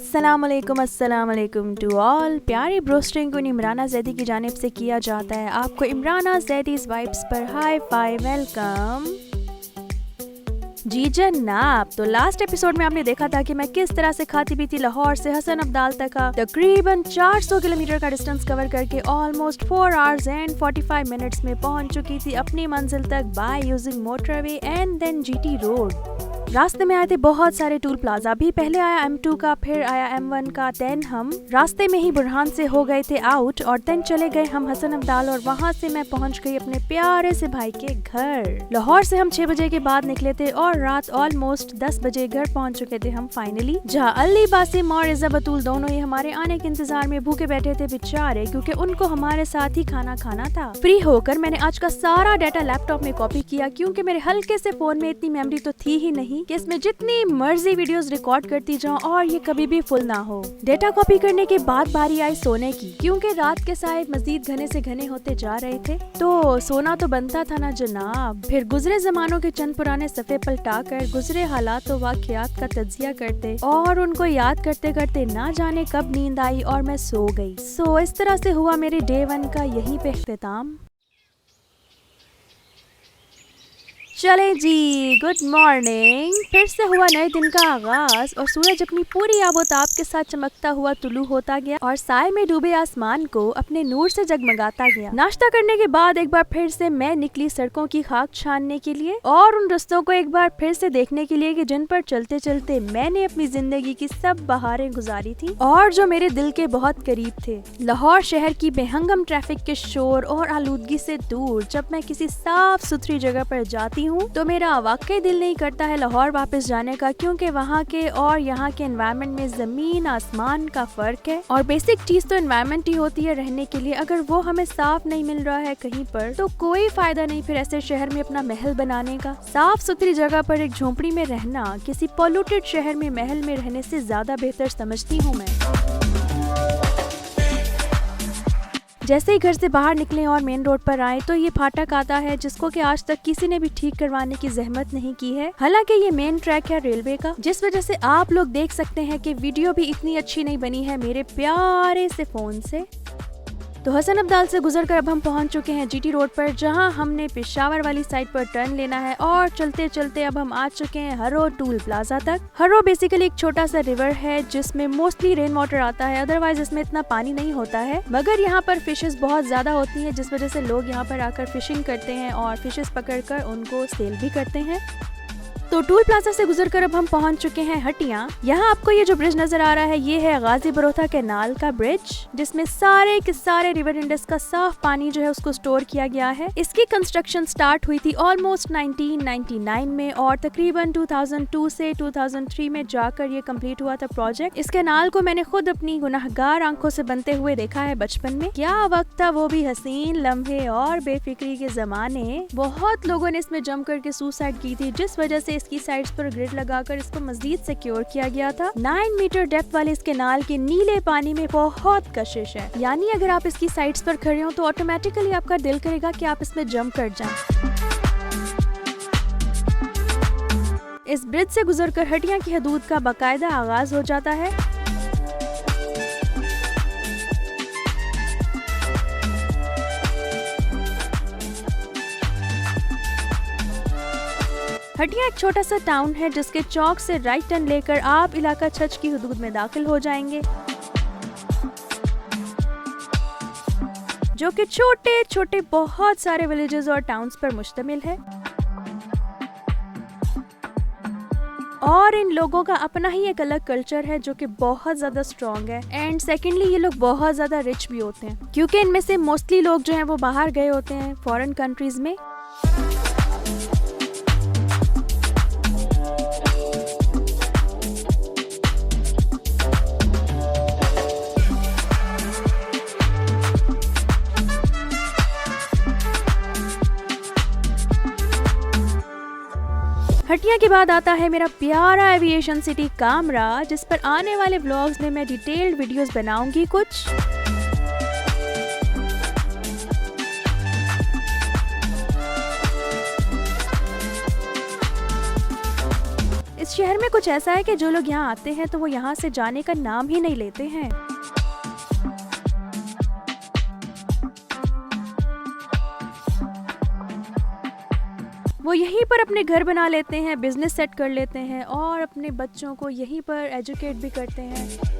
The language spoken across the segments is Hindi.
अस्सलाम वालेकुम टू ऑल। प्यारी ब्रोस्टिंग को इमराना जैदी की जानिब से किया जाता है। आपको इमराना जैदीज़ वाइब्स पर हाई फाई वेलकम। जी जनाब, तो लास्ट एपिसोड में आपने देखा था कि मैं किस तरह से खाती पीती लाहौर से हसन अब्दाल तक का तकरीबन 400 किलोमीटर का डिस्टेंस कवर करके ऑलमोस्ट 4 आवर्स एंड 45 मिनट्स में पहुंच चुकी थी अपनी मंजिल तक by using motorway and then GT road. रास्ते में आए थे बहुत सारे टूल प्लाजा, भी पहले आया M2 का, फिर आया M1 का, देन हम रास्ते में ही बुरहान से हो गए थे आउट और देन चले गए हम हसन अब्दाल और वहाँ से मैं पहुँच गई अपने प्यारे से भाई के घर। लाहौर से हम 6 बजे के बाद निकले थे और रात ऑलमोस्ट 10 बजे घर पहुँच चुके थे हम फाइनली, जहाँ अली बासिम और इज़्ज़ा बतूल दोनों ही हमारे आने के इंतजार में भूखे बैठे थे बेचारे, क्योंकि उनको हमारे साथ ही खाना खाना था। फ्री होकर मैंने आज का सारा डाटा लैपटॉप में कॉपी किया, क्योंकि मेरे हल्के से फोन में इतनी मेमोरी तो थी ही नहीं कि इसमें जितनी मर्जी वीडियोस रिकॉर्ड करती जाऊं और ये कभी भी फुल ना हो। डेटा कॉपी करने के बाद बारी आई सोने की, क्योंकि रात के साए मजीद घने से घने होते जा रहे थे, तो सोना तो बनता था ना जनाब। फिर गुजरे जमानों के चंद पुराने सफ़े पलटा कर गुजरे हालात व वाक़यात का तज्जिया करते और उनको याद करते करते ना जाने कब नींद आई और मैं सो गई। सो इस तरह से हुआ मेरे डे 1 का यहीं पे इख्तिताम। चले जी, गुड मॉर्निंग। फिर से हुआ नए दिन का आगाज और सूरज अपनी पूरी आबोताब के साथ चमकता हुआ तुलू होता गया और साए में डूबे आसमान को अपने नूर से जगमगाता गया। नाश्ता करने के बाद एक बार फिर से मैं निकली सड़कों की खाक छानने के लिए और उन रस्तों को एक बार फिर से देखने के लिए कि जिन पर चलते चलते मैंने अपनी जिंदगी की सब बहारें गुजारी थी और जो मेरे दिल के बहुत करीब थे। लाहौर शहर की बेहंगम ट्रैफिक के शोर और आलूदगी से दूर जब मैं किसी साफ सुथरी जगह पर जाती हूँ तो मेरा वाकई दिल नहीं करता है लाहौर वापस जाने का, क्योंकि वहाँ के और यहाँ के एनवायरनमेंट में जमीन आसमान का फर्क है। और बेसिक चीज तो एनवायरनमेंट ही होती है रहने के लिए, अगर वो हमें साफ नहीं मिल रहा है कहीं पर तो कोई फायदा नहीं फिर ऐसे शहर में अपना महल बनाने का। साफ सुथरी जगह पर एक झोंपड़ी में रहना किसी पॉल्यूटेड शहर में महल में रहने से ज्यादा बेहतर समझती हूँ मैं। जैसे ही घर से बाहर निकले और मेन रोड पर आए तो ये फाटक आता है जिसको कि आज तक किसी ने भी ठीक करवाने की जहमत नहीं की है। हालांकि ये मेन ट्रैक है रेलवे का, जिस वजह से आप लोग देख सकते हैं कि वीडियो भी इतनी अच्छी नहीं बनी है मेरे प्यारे से फोन से। तो हसन अब्दाल से गुजरकर अब हम पहुंच चुके हैं जीटी रोड पर, जहां हमने पेशावर वाली साइड पर टर्न लेना है और चलते चलते अब हम आ चुके हैं हरो टूल प्लाजा तक। हरो बेसिकली एक छोटा सा रिवर है जिसमें मोस्टली रेन वाटर आता है, अदरवाइज इसमें इतना पानी नहीं होता है, मगर यहाँ पर फिशेस बहुत ज्यादा होती हैं जिस वजह से लोग यहाँ पर आकर फिशिंग करते हैं और फिशेस पकड़कर उनको सेल भी करते हैं। तो टूल प्लाजा से गुजरकर अब हम पहुंच चुके हैं हटिया। यहाँ आपको ये जो ब्रिज नजर आ रहा है ये है गाजी बरोथा कैनाल का ब्रिज, जिसमें सारे के सारे रिवर इंडस का साफ पानी जो है उसको स्टोर किया गया है। इसकी कंस्ट्रक्शन स्टार्ट हुई थी ऑलमोस्ट 1999 में और तकरीबन 2002 से 2003 में जाकर ये कंप्लीट हुआ था प्रोजेक्ट। इस कैनाल को मैंने खुद अपनी गुनाहगार आंखों से बनते हुए देखा है बचपन में। क्या वक्त था, वो भी हसीन लम्हे और बेफिक्री के जमाने। बहुत लोगों ने इसमें जम करके सुसाइड की थी, जिस वजह से इसकी साइड्स पर ग्रिड लगाकर इसको मजीद सिक्योर किया गया था। 9 मीटर डेप्थ वाले इस कैनाल के नीले पानी में बहुत कशिश है, यानी अगर आप इसकी साइड्स पर खड़े हो तो ऑटोमेटिकली आपका दिल करेगा कि आप इसमें जंप कर जाएं। इस ब्रिज से गुजरकर हटिया की हदूद का बाकायदा आगाज हो जाता है। हटिया एक छोटा सा टाउन है जिसके चौक से राइट टर्न लेकर आप इलाका छछ की हदूद में दाखिल हो जाएंगे, जो कि छोटे छोटे बहुत सारे विलेजेस और टाउन्स पर मुश्तमिल है। और इन लोगों का अपना ही एक अलग कल्चर है जो कि बहुत ज्यादा स्ट्रॉन्ग है। एंड सेकेंडली ये लोग बहुत ज्यादा रिच भी होते हैं, क्योंकि इनमें से मोस्टली लोग जो हैं वो बाहर गए होते हैं फॉरेन कंट्रीज में। हटिया के बाद आता है मेरा प्यारा एविएशन सिटी कामरा, जिस पर आने वाले व्लॉग्स में मैं डिटेल्ड वीडियोस बनाऊंगी कुछ। इस शहर में कुछ ऐसा है कि जो लोग यहाँ आते हैं तो वो यहाँ से जाने का नाम ही नहीं लेते हैं। वो यहीं पर अपने घर बना लेते हैं, बिजनेस सेट कर लेते हैं और अपने बच्चों को यहीं पर एजुकेट भी करते हैं।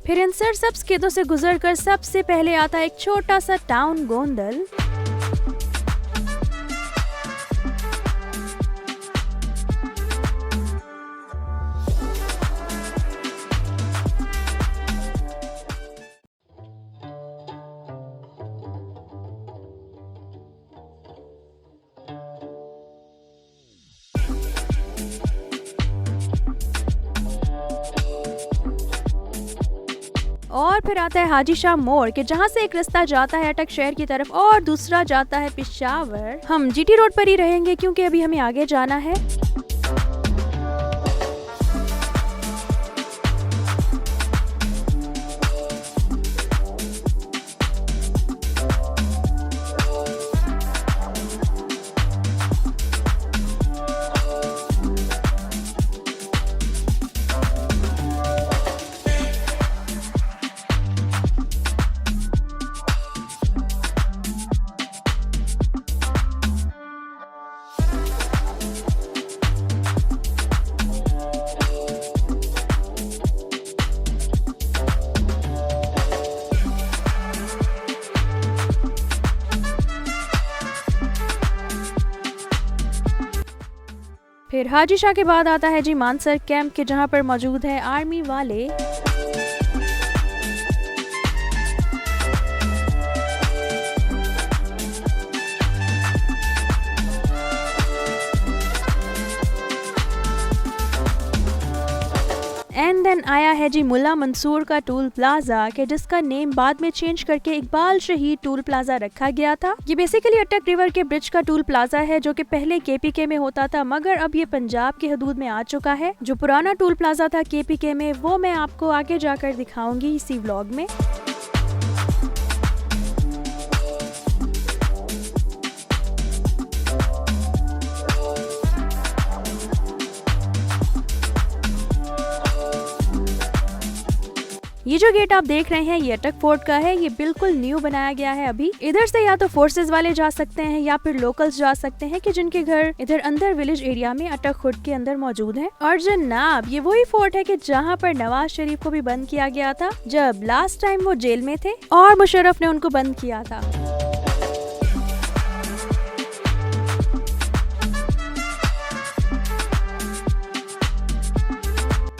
फिर इन सरसब्ज खेतों से गुजरकर सबसे पहले आता है एक छोटा सा टाउन गोंदल। और फिर आता है हाजी शाह मोड़ के जहाँ से एक रास्ता जाता है अटक शहर की तरफ और दूसरा जाता है पेशावर। हम जीटी रोड पर ही रहेंगे क्योंकि अभी हमें आगे जाना है। फिर हाजी शाह के बाद आता है जी मानसर कैंप के जहाँ पर मौजूद है आर्मी वाले। एंड देन आया है जी मुल्ला मंसूर का टूल प्लाजा के जिसका नेम बाद में चेंज करके इकबाल शहीद टूल प्लाजा रखा गया था। ये बेसिकली अटक रिवर के ब्रिज का टूल प्लाजा है जो कि पहले केपीके में होता था मगर अब ये पंजाब की हदूद में आ चुका है। जो पुराना टूल प्लाजा था केपीके में वो मैं आपको आगे जाकर दिखाऊंगी इसी व्लॉग में। ये जो गेट आप देख रहे हैं ये अटक फोर्ट का है। ये बिल्कुल न्यू बनाया गया है अभी। इधर से या तो फोर्सेस वाले जा सकते हैं या फिर लोकल्स जा सकते हैं कि जिनके घर इधर अंदर विलेज एरिया में अटक फोर्ट के अंदर मौजूद है। और जनाब ये वही फोर्ट है कि जहाँ पर नवाज शरीफ को भी बंद किया गया था जब लास्ट टाइम वो जेल में थे और मुशर्रफ ने उनको बंद किया था।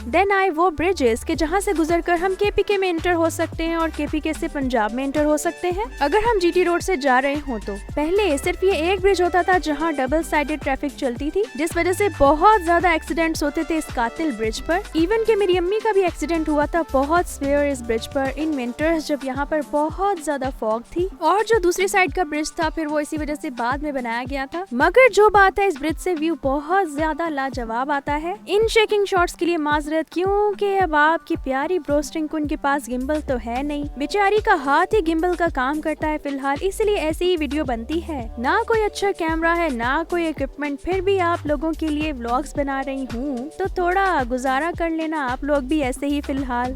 देन आए वो ब्रिजेस के जहाँ से गुजरकर हम केपीके में एंटर हो सकते हैं और केपीके से पंजाब में एंटर हो सकते हैं। अगर हम जीटी रोड से जा रहे हो तो पहले सिर्फ ये एक ब्रिज होता था जहाँ डबल साइडेड ट्रैफिक चलती थी जिस वजह से बहुत ज्यादा एक्सीडेंट्स होते थे इस कातिल ब्रिज पर। इवन कि मेरी अम्मी का भी एक्सीडेंट हुआ था बहुत सीवियर इस ब्रिज पर इन विंटर्स जब यहाँ पर बहुत ज्यादा फॉग थी। और जो दूसरी साइड का ब्रिज था फिर वो इसी वजह से बाद में बनाया गया था। मगर जो बात है इस ब्रिज से व्यू बहुत ज्यादा लाजवाब आता है। इन शेकिंग शॉट्स के लिए माजरत क्योंकि अब आपकी प्यारी ब्रोस्टिंग कुन के पास गिम्बल तो है नहीं। बेचारी का हाथ ही गिम्बल का काम करता है फिलहाल, इसलिए ऐसी ही वीडियो बनती है। ना कोई अच्छा कैमरा है ना कोई इक्विपमेंट, फिर भी आप लोगों के लिए व्लॉग्स बना रही हूँ तो थोड़ा गुजारा कर लेना आप लोग भी ऐसे ही फिलहाल।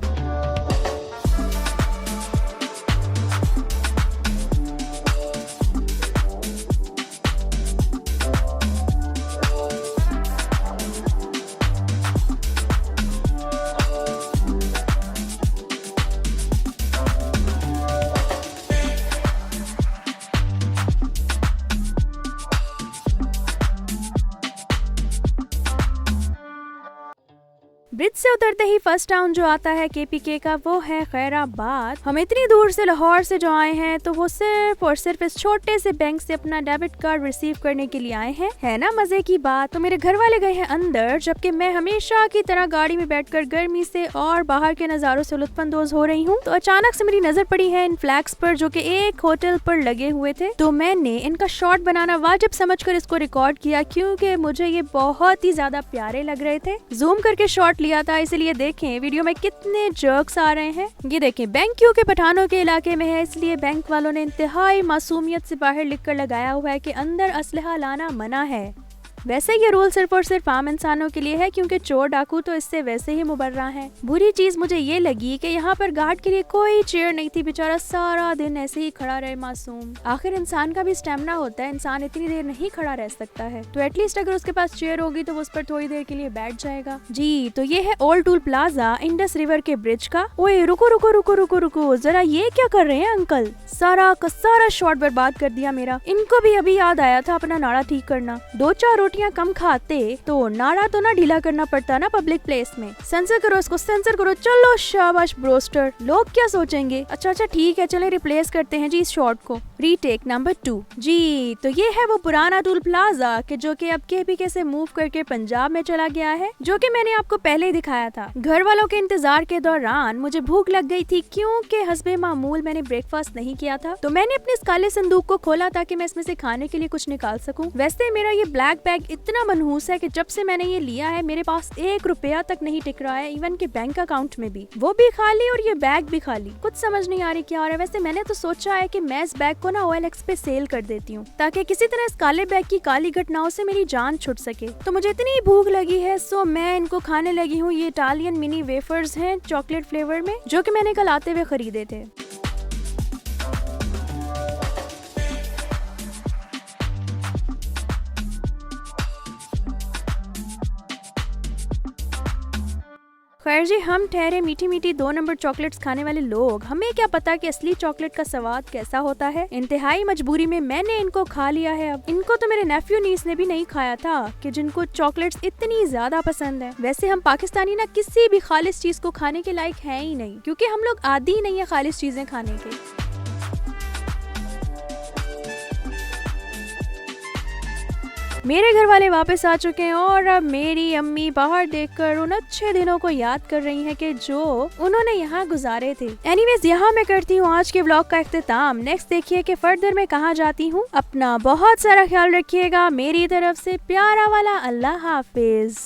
से उतरते ही फर्स्ट टाउन जो आता है KPK का वो है खैराबाद। हम इतनी दूर से लाहौर से जो आए हैं तो वो सिर्फ और सिर्फ इस छोटे से बैंक से अपना डेबिट कार्ड रिसीव करने के लिए आए हैं। है ना मजे की बात। तो मेरे घर वाले गए हैं अंदर, जबकि मैं हमेशा की तरह गाड़ी में बैठकर गर्मी से और बाहर के नजारों से लुत्फानंदोज हो रही हूँ। तो अचानक से मेरी नजर पड़ी है इन फ्लैग्स पर जो कि एक होटल पर लगे हुए थे। तो मैंने इनका शॉट बनाना वाजिब समझकर इसको रिकॉर्ड किया, क्योंकि मुझे ये बहुत ही ज्यादा प्यारे लग रहे थे। जूम करके शॉट लिया था, इसलिए देखें वीडियो में कितने जर्क्स आ रहे हैं। ये देखें, बैंक क्यू के पठानों के इलाके में है, इसलिए बैंक वालों ने इंतहाई मासूमियत से बाहर लिखकर लगाया हुआ है कि अंदर असलहा लाना मना है। वैसे ये रूल सिर्फ और सिर्फ आम इंसानों के लिए है, क्योंकि चोर डाकू तो इससे वैसे ही मुबर्रा है। बुरी चीज मुझे ये लगी कि यहाँ पर गार्ड के लिए कोई चेयर नहीं थी। बेचारा सारा दिन ऐसे ही खड़ा रहे मासूम। आखिर इंसान का भी स्टेमिना होता है, इंसान इतनी देर नहीं खड़ा रह सकता है। तो एटलीस्ट अगर उसके पास चेयर होगी तो वो उस पर थोड़ी देर के लिए बैठ जाएगा। जी, तो ये है old toll plaza Indus river के ब्रिज का। ओए रुको रुको रुको रुको रुको, जरा ये क्या कर रहे हैं अंकल? सारा का सारा शॉट बर्बाद कर दिया मेरा। इनको भी अभी याद आया था अपना नाड़ा ठीक करना। 2-4 रोटियां कम खाते तो नाड़ा तो ना ढीला करना पड़ता ना पब्लिक प्लेस में। सेंसर करो इसको, सेंसर करो। चलो शाबाश ब्रोस्टर। लोग क्या सोचेंगे? अच्छा ठीक है, चले रिप्लेस करते हैं जी इस शॉट को। Retake number 2। जी, तो ये है वो पुराना टूल प्लाजा के जो कि अब KPK से मूव करके पंजाब में चला गया है, जो कि मैंने आपको पहले ही दिखाया था। घर वालों के इंतजार के दौरान मुझे भूख लग गई थी, क्योंकि हस्बे मामूल मैंने ब्रेकफास्ट नहीं किया था। तो मैंने अपने इस काले संदूक को खोला ताकि मैं इसमें से खाने के लिए कुछ निकाल सकूं। वैसे मेरा ये ब्लैक बैग इतना मनहूस है कि जब से मैंने ये लिया है मेरे पास 1 रुपया तक नहीं टिक रहा है, इवन के बैंक अकाउंट में भी। वो भी खाली और ये बैग भी खाली। कुछ समझ नहीं आ रही क्या हो रहा है। वैसे मैंने तो सोचा है कि मैं इस बैग को ना OLX पे सेल कर देती हूँ, ताकि किसी तरह इस काले बैग की काली घटनाओं से मेरी जान छुट सके। तो मुझे इतनी भूख लगी है, सो मैं इनको खाने लगी हूँ। ये इटालियन मिनी वेफर्स हैं चॉकलेट फ्लेवर में, जो कि मैंने कल आते हुए खरीदे थे। खैर जी, हम ठहरे मीठी मीठी 2 नंबर चॉकलेट्स खाने वाले लोग। हमें क्या पता कि असली चॉकलेट का स्वाद कैसा होता है। इंतहाई मजबूरी में मैंने इनको खा लिया है। अब इनको तो मेरे नेफ्यू नीस ने भी नहीं खाया था, कि जिनको चॉकलेट्स इतनी ज्यादा पसंद है। वैसे हम पाकिस्तानी ना किसी भी खालिस चीज को खाने के लायक है ही नहीं, क्योंकि हम लोग आदी ही नहीं है खालिस चीजें खाने के। मेरे घर वाले वापस आ चुके हैं और अब मेरी अम्मी बाहर देखकर उन अच्छे दिनों को याद कर रही हैं कि जो उन्होंने यहाँ गुजारे थे। एनीवेज, यहाँ मैं करती हूँ आज के व्लॉग का इख्तिताम। नेक्स्ट देखिए कि फर्दर मैं कहाँ जाती हूँ। अपना बहुत सारा ख्याल रखिएगा। मेरी तरफ से प्यारा वाला अल्लाह हाफिज।